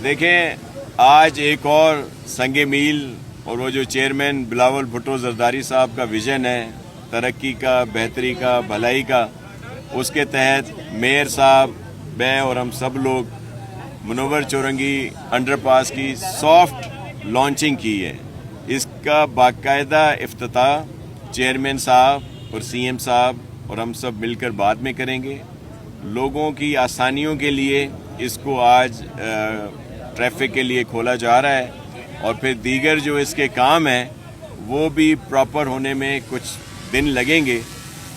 देखें, आज एक और संगे मील और वो जो चेयरमैन बिलावल भुट्टो जरदारी साहब का विजन है तरक्की का, बेहतरी का, भलाई का, उसके तहत मेयर साहब, मैं और हम सब लोग मुनव्वर चौरंगी अंडरपास की सॉफ्ट लॉन्चिंग की है। इसका बाकायदा इफ्तिताह चेयरमैन साहब और सीएम साहब और हम सब मिलकर बाद में करेंगे। लोगों की आसानियों के लिए इसको आज ट्रैफिक के लिए खोला जा रहा है और फिर दीगर जो इसके काम हैं वो भी प्रॉपर होने में कुछ दिन लगेंगे।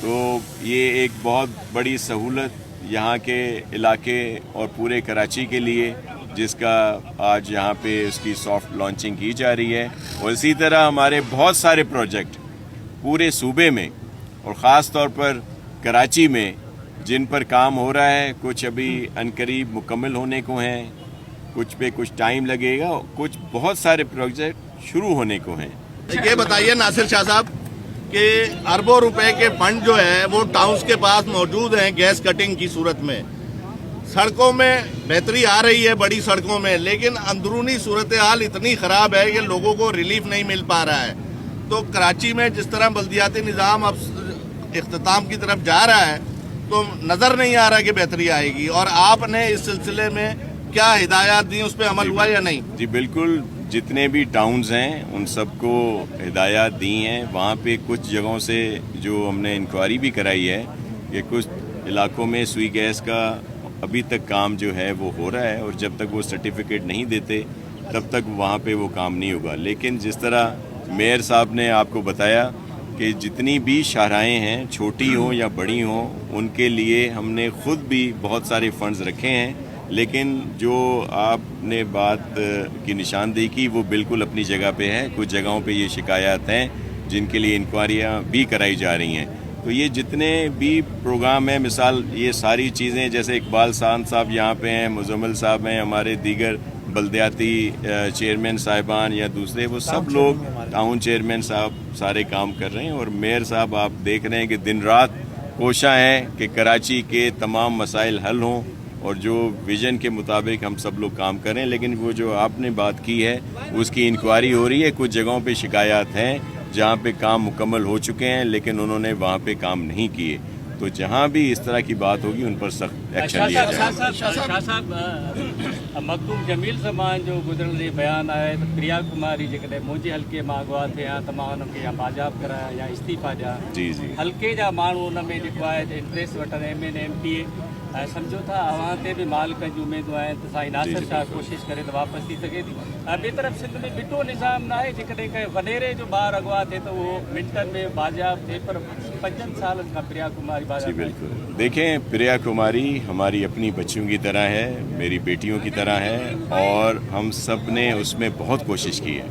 तो ये एक बहुत बड़ी सहूलत यहाँ के इलाके और पूरे कराची के लिए, जिसका आज यहाँ पे उसकी सॉफ्ट लॉन्चिंग की जा रही है। और इसी तरह हमारे बहुत सारे प्रोजेक्ट पूरे सूबे में और ख़ास तौर पर कराची में जिन पर काम हो रहा है, कुछ अभी अनकरीब मुकम्मल होने को हैं, कुछ पे कुछ टाइम लगेगा, कुछ बहुत सारे प्रोजेक्ट शुरू होने को हैं। ये बताइए नासिर शाह साहब कि अरबों रुपए के फंड जो है वो टाउन्स के पास मौजूद हैं गैस कटिंग की सूरत में। सड़कों में बेहतरी आ रही है बड़ी सड़कों में, लेकिन अंदरूनी सूरत हाल इतनी ख़राब है कि लोगों को रिलीफ नहीं मिल पा रहा है। तो कराची में जिस तरह बल्दियाती निज़ाम अब इख्तिताम की तरफ जा रहा है तो नज़र नहीं आ रहा कि बेहतरी आएगी, और आपने इस सिलसिले में क्या हिदायत दी, उस पर अमल हुआ या नहीं? जी बिल्कुल, जितने भी टाउन्स हैं उन सबको हिदायत दी हैं। वहाँ पे कुछ जगहों से जो हमने इंक्वायरी भी कराई है कि कुछ इलाकों में सुई गैस का अभी तक काम जो है वो हो रहा है और जब तक वो सर्टिफिकेट नहीं देते तब तक वहाँ पे वो काम नहीं होगा। लेकिन जिस तरह मेयर साहब ने आपको बताया कि जितनी भी शाहराएँ हैं, छोटी हों या बड़ी हों, उनके लिए हमने ख़ुद भी बहुत सारे फंड्स रखे हैं। लेकिन जो आपने बात की निशानदेही की वो बिल्कुल अपनी जगह पे है। कुछ जगहों पे ये शिकायत हैं जिनके लिए इंक्वायरियाँ भी कराई जा रही हैं। तो ये जितने भी प्रोग्राम हैं, मिसाल ये सारी चीज़ें, जैसे इकबाल साहब यहाँ पे हैं, मुजम्मिल साहब हैं, हमारे दीगर बल्दियाती चेयरमैन साहिबान या दूसरे, वो सब लोग, टाउन चेयरमैन साहब सारे काम कर रहे हैं। और मेयर साहब आप देख रहे हैं कि दिन रात कोशिश है कि कराची के तमाम मसाइल हल हों और जो विजन के मुताबिक हम सब लोग काम करें। लेकिन वो जो आपने बात की है उसकी इंक्वायरी हो रही है। कुछ जगहों पे शिकायत हैं जहाँ पे काम मुकम्मल हो चुके हैं लेकिन उन्होंने वहाँ पे काम नहीं किए। तो जहाँ भी इस तरह की बात होगी उन पर सख्त एक्शन लिया जाएगा। शाह साहब, मखदूम जमील ज़मान जो गुज़िरियल ॾींहुं बयानु आहे त प्रिया कुमारी जेकॾहिं मुंहिंजे हल्के मां अॻुवा थिया त मां हुनखे या बाजाब कराया या इस्तीफ़ा ॾियां। जी जी, हल्के जा माण्हू हुन में जेको आहे इंट्रस्ट वठनि MN MPA ऐं सम्झो था अवां ते बि मालिकनि जूं उमेदूं आहिनि त साईं नासिर शाह कोशिशि करे त वापसि थी सघे थी। ॿिए तरफ़ सिंध में बिटो निज़ाम न आहे, जेकॾहिं कंहिं वॾेरे जो ॿारु अॻुवा थिए त उहो मिंटनि में बाजाब थिए, पर 5 सालनि खां प्रिया कुमारी बाजाब। जी बिल्कुल, देखें, प्रिया कुमारी हमारी अपनी बच्चियों की तरह है, मेरी बेटियों की तरह है और हम सब ने उसमें बहुत कोशिश की है।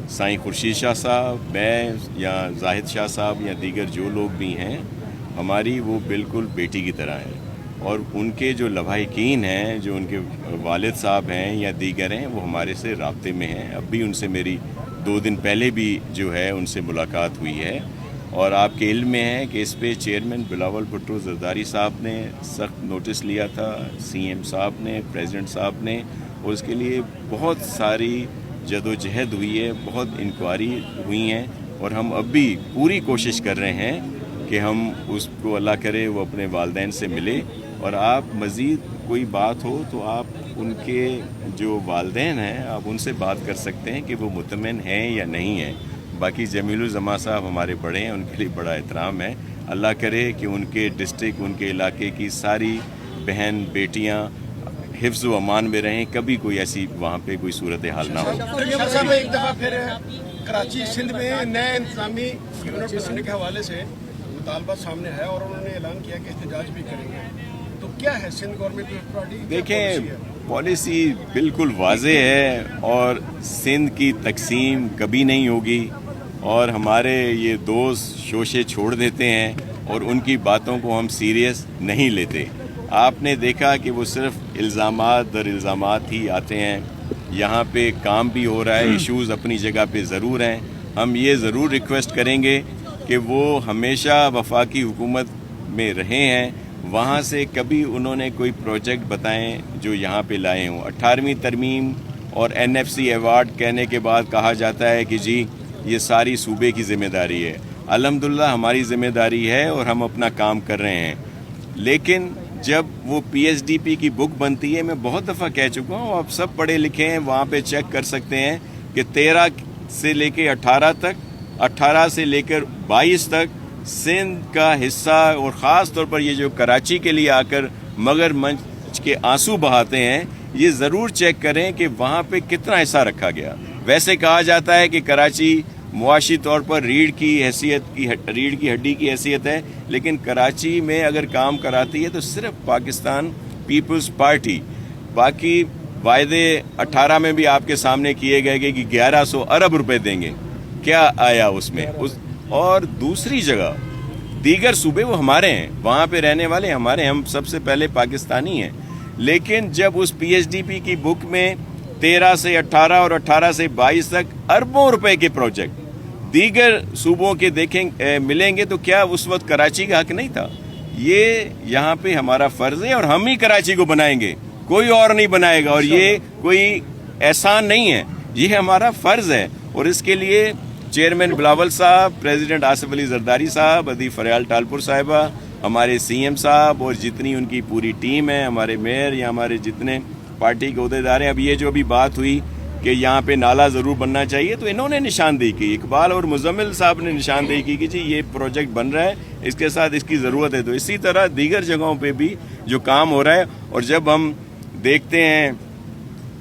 साईं खुर्शीद शाह साहब, मैं या जाहिद शाह साहब या दीगर जो लोग भी हैं, हमारी वो बिल्कुल बेटी की तरह है। और उनके जो लवाहिकीन हैं, जो उनके वालिद साहब हैं या दीगर हैं, वो हमारे से राब्ते में हैं। अब भी उनसे मेरी 2 दिन पहले भी जो है उनसे मुलाकात हुई है। और आपके इल्म में है कि इस पे चेयरमैन बिलावल भुट्टो जरदारी साहब ने सख्त नोटिस लिया था, CM साहब ने, प्रेसिडेंट साहब ने, और उसके लिए बहुत सारी जदोजहद हुई है, बहुत इंक्वायरी हुई हैं। और हम अब भी पूरी कोशिश कर रहे हैं कि हम उसको अल्लाह करे वो अपने वालिदैन से मिले। और आप मज़ीद कोई बात हो तो आप उनके जो वालिदैन हैं आप उनसे बात कर सकते हैं कि वो मुतमईन हैं या नहीं हैं। बाकी जमीलुल ज़मा साहब हमारे बड़े हैं, उनके लिए बड़ा एहतराम है। अल्लाह करे कि उनके डिस्ट्रिक्ट, उनके इलाके की सारी बहन बेटियां हिफ्ज़ व अमान में रहें, कभी कोई ऐसी वहाँ पे कोई सूरत हाल ना हो। एक दफ़ा फिर कराची सिंध में नए इंतजामी यूनिट बनाने के हवाले से मुतालबा सामने है और उन्होंने ऐलान किया कि एहतजाज भी करेंगे। तो क्या है सिंध गवर्नमेंट पार्टी? देखें, पॉलिसी बिल्कुल वाज़ेह है और सिंध की तकसीम कभी नहीं होगी। और हमारे ये दोस्त शोशे छोड़ देते हैं और उनकी बातों को हम सीरियस नहीं लेते। आपने देखा कि वो सिर्फ इल्ज़ामात दर इल्ज़ामात ही आते हैं। यहाँ पे काम भी हो रहा है, इश्यूज़ अपनी जगह पे ज़रूर हैं। हम ये ज़रूर रिक्वेस्ट करेंगे कि वो हमेशा वफाकी हुकूमत में रहे हैं वहाँ से कभी उन्होंने कोई प्रोजेक्ट बताएं जो यहाँ पे लाए हों। 18वीं तरमीम और NFC अवार्ड कहने के बाद कहा जाता है कि जी ये सारी सूबे की ज़िम्मेदारी है। अल्हम्दुलिल्लाह हमारी ज़िम्मेदारी है और हम अपना काम कर रहे हैं, लेकिन जब वो PSDP की बुक बनती है, मैं बहुत दफ़ा कह चुका हूँ, आप सब पढ़े लिखे हैं, वहाँ पे चेक कर सकते हैं कि 13 से लेकर 18 तक, 18 से लेकर 22 तक सिंध का हिस्सा, और ख़ास तौर पर ये जो कराची के लिए आकर मगरमच्छ के आंसू बहाते हैं, ये ज़रूर चेक करें कि वहाँ पे कितना हिस्सा रखा गया। वैसे कहा जाता है कि कराची मुआशी तौर पर रीढ़ की हड्डी की हैसियत है, लेकिन कराची में अगर काम कराती है तो सिर्फ पाकिस्तान पीपल्स पार्टी। बाकी वायदे 18 में भी आपके सामने किए गए कि 1100 अरब रुपए देंगे, क्या आया उसमें? और दूसरी जगह दीगर सूबे वो हमारे हैं, वहाँ पे रहने वाले हमारे, हम सबसे पहले पाकिस्तानी हैं, लेकिन जब उस PSDP की बुक में 13 से 18 और 18 से 22 तक अरबों रुपए के प्रोजेक्ट दीगर सूबों के मिलेंगे, तो क्या उस वक्त कराची का हक नहीं था? ये यहाँ पे हमारा फर्ज है और हम ही कराची को बनाएंगे, कोई और नहीं बनाएगा, और ये कोई एहसान नहीं है, ये हमारा फर्ज है। और इसके लिए चेयरमैन बिलावल साहब, प्रेसिडेंट आसिफ अली जरदारी साहब, अदी फरियाल टालपुर साहिबा, हमारे CM साहब और जितनी उनकी पूरी टीम है, हमारे मेयर या हमारे जितने पार्टी के अहदेदार हैं। अब ये जो अभी बात हुई कि यहाँ पे नाला ज़रूर बनना चाहिए, तो इन्होंने निशानदेही की, इकबाल और मुजम्मिल साहब ने निशानदेही की कि जी ये प्रोजेक्ट बन रहा है, इसके साथ इसकी ज़रूरत है। तो इसी तरह दीगर जगहों पे भी जो काम हो रहा है, और जब हम देखते हैं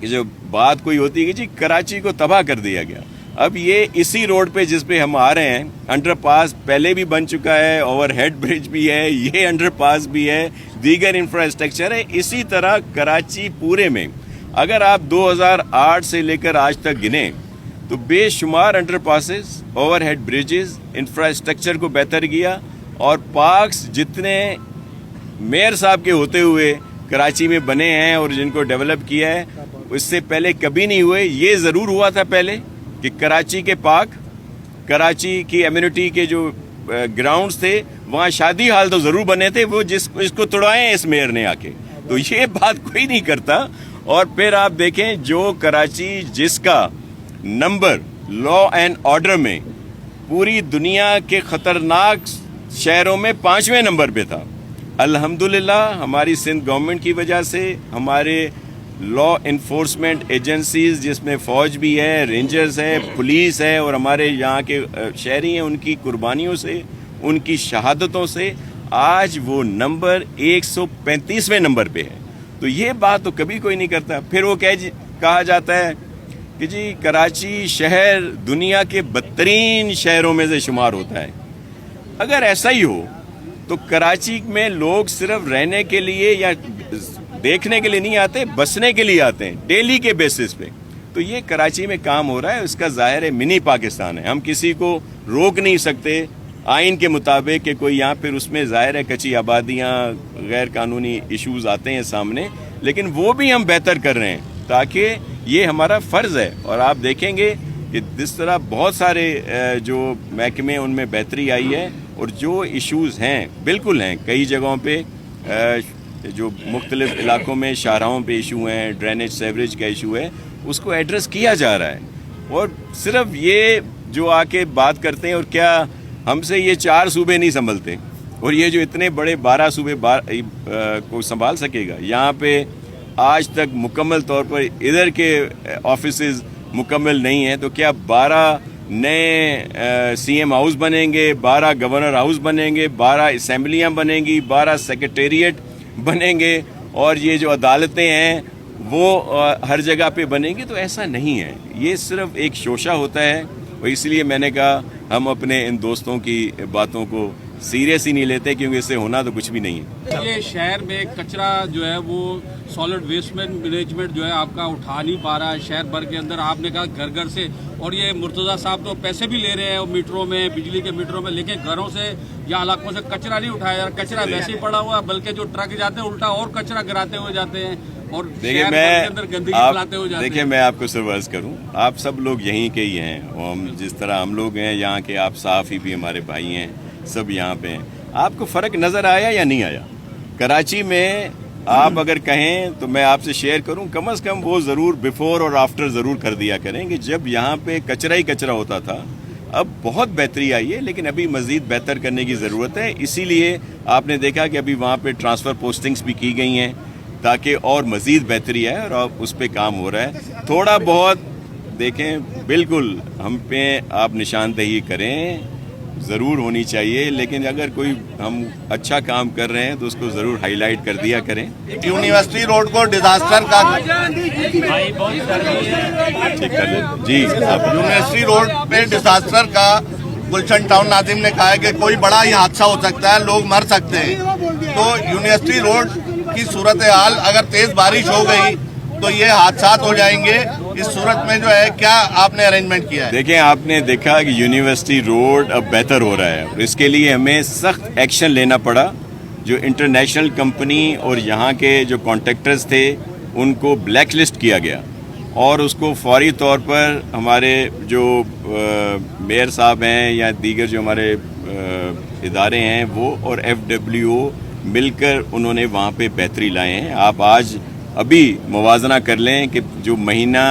कि जो बात कोई होती है कि जी कराची को तबाह कर दिया गया, अब ये इसी रोड पे जिस पे हम आ रहे हैं, अंडरपास पहले भी बन चुका है, ओवरहेड ब्रिज भी है, ये अंडरपास भी है, दीगर इंफ्रास्ट्रक्चर है। इसी तरह कराची पूरे में अगर आप 2008 से लेकर आज तक गिने तो बेशुमार अंडरपासेस, ओवरहेड ब्रिजेस, इंफ्रास्ट्रक्चर को बेहतर किया, और पार्क्स जितने मेयर साहब के होते हुए कराची में बने हैं और जिनको डेवलप किया है, इससे पहले कभी नहीं हुए। ये ज़रूर हुआ था पहले कि कराची के पार्क, कराची की एम्यूनिटी के जो ग्राउंड्स थे, वहाँ शादी हाल तो ज़रूर बने थे, वो इसको तोड़वाए इस मेयर ने आके, तो ये बात कोई नहीं करता। और फिर आप देखें जो कराची जिसका नंबर लॉ एंड ऑर्डर में पूरी दुनिया के ख़तरनाक शहरों में 5वें नंबर पे था, अल्हम्दुलिल्लाह हमारी सिंध गवर्नमेंट की वजह से, हमारे लॉ इन्फोर्समेंट एजेंसीज जिसमें फ़ौज भी है, रेंजर्स है, पुलिस है, और हमारे यहाँ के शहरी हैं, उनकी कुर्बानियों से, उनकी शहादतों से आज वो नंबर 135वें नंबर पे है। तो ये बात तो कभी कोई नहीं करता। फिर वो कहा जाता है कि जी कराची शहर दुनिया के बदतरीन शहरों में से शुमार होता है। अगर ऐसा ही हो तो कराची में लोग सिर्फ रहने के लिए या देखने के लिए नहीं आते, बसने के लिए आते हैं डेली के बेसिस पे। तो ये कराची में काम हो रहा है, इसका जाहिर है मिनी पाकिस्तान है, हम किसी को रोक नहीं सकते आइन के मुताबिक कि कोई यहाँ पर, उसमें जाहिर है कच्ची आबादियाँ, गैर कानूनी इश्यूज आते हैं सामने, लेकिन वो भी हम बेहतर कर रहे हैं ताकि ये हमारा फ़र्ज़ है। और आप देखेंगे कि जिस तरह बहुत सारे जो महकमे उनमें बेहतरी आई है, और जो इश्यूज़ हैं बिल्कुल हैं, कई जगहों पे जो मुख्तलिफ इलाकों में शाहराहों पे इशू हैं, ड्रेनेज सेवरेज का इशू है, उसको एड्रेस किया जा रहा है। और सिर्फ ये जो आके बात करते हैं, और क्या हमसे ये 4 सूबे नहीं संभलते, और ये जो इतने बड़े 12 सूबे को संभाल सकेगा? यहाँ पे आज तक मुकम्मल तौर पर इधर के ऑफिसेज मुकम्मल नहीं हैं, तो क्या 12 नए CM हाउस बनेंगे, 12 गवर्नर हाउस बनेंगे, 12 असम्बलियाँ बनेंगी, 12 सेक्रेटेरिएट बनेंगे, और ये जो अदालतें हैं वो हर जगह पे बनेंगी? तो ऐसा नहीं है, ये सिर्फ एक शोशा होता है। और इसलिए मैंने कहा हम अपने इन दोस्तों की बातों को सीरियस ही नहीं लेते, क्योंकि इससे होना तो कुछ भी नहीं है। ये शहर में कचरा जो है वो सॉलिड वेस्ट मैनेजमेंट जो है आपका उठा नहीं पा रहा है शहर भर के अंदर। आपने कहा घर घर से, और ये मुर्तजा साहब तो पैसे भी ले रहे हैं मीटरों में, बिजली के मीटरों में, लेकिन घरों से या इलाकों से कचरा नहीं उठाया जा रहा। कचरा वैसे ही पड़ा हुआ, बल्कि जो ट्रक जाते हैं उल्टा और कचरा गिराते हुए जाते हैं, और देखिए मैं आपको सिर्फ अर्ज करूं, आप सब लोग यहीं के ही हैं, और हम जिस तरह हम लोग हैं यहाँ के, आप साफ़ी भी हमारे भाई हैं, सब यहाँ पे हैं। आपको फ़र्क नज़र आया या नहीं आया? कराची में आप अगर कहें तो मैं आपसे शेयर करूं, कम से कम वो ज़रूर बिफोर और आफ्टर ज़रूर कर दिया करें कि जब यहाँ पे कचरा ही कचरा होता था, अब बहुत बेहतरी आई है, लेकिन अभी मज़ीद बेहतर करने की ज़रूरत है। इसीलिए आपने देखा कि अभी वहाँ पे ट्रांसफ़र पोस्टिंग्स भी की गई हैं ताकि और मज़ीद बेहतरी आए, और अब उस पर काम हो रहा है। थोड़ा बहुत देखें, बिल्कुल हम पे आप निशानदेही करें, ज़रूर होनी चाहिए, लेकिन अगर कोई हम अच्छा काम कर रहे हैं तो उसको ज़रूर हाईलाइट कर दिया करें। यूनिवर्सिटी रोड को डिजास्टर का ठीक कर ले जी आप। यूनिवर्सिटी रोड पे डिजास्टर का गुलशन टाउन नाजिम ने कहा है कि कोई बड़ा ही हादसा हो सकता है, लोग मर सकते हैं। तो यूनिवर्सिटी रोड की सूरत हाल, अगर तेज बारिश हो गई तो ये हादसात हो जाएंगे। इस सूरत में जो है क्या आपने अरेंजमेंट किया है? देखें, आपने देखा कि यूनिवर्सिटी रोड अब बेहतर हो रहा है, और इसके लिए हमें सख्त एक्शन लेना पड़ा। जो इंटरनेशनल कंपनी और यहाँ के जो कॉन्ट्रैक्टर्स थे उनको ब्लैक लिस्ट किया गया, और उसको फौरी तौर पर हमारे जो मेयर साहब हैं या दीगर जो हमारे इदारे हैं वो और FWO मिलकर उन्होंने वहाँ पे बेहतरी लाए हैं। आप आज अभी मुवाजना कर लें कि जो महीना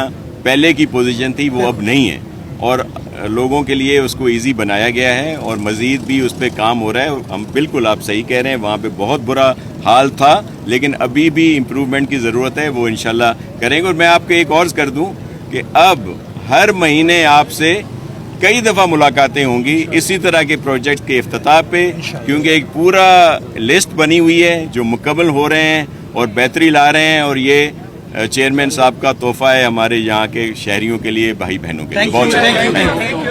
पहले की पोजीशन थी वो अब नहीं है, और लोगों के लिए उसको इजी बनाया गया है, और मज़ीद भी उस पर काम हो रहा है। हम बिल्कुल आप सही कह रहे हैं, वहाँ पे बहुत बुरा हाल था, लेकिन अभी भी इम्प्रूवमेंट की ज़रूरत है, वो इंशाल्लाह करेंगे। और मैं आपको एक और कर दूं कि अब हर महीने आपसे कई दफ़ा मुलाकातें होंगी इसी तरह के प्रोजेक्ट के इफ्तिताह पे, क्योंकि एक पूरा लिस्ट बनी हुई है जो मुकम्मल हो रहे हैं और बेहतरी ला रहे हैं, और ये चेयरमैन साहब का तोहफा है हमारे यहाँ के शहरियों के लिए, भाई बहनों के लिए। बहुत शुक्रिया।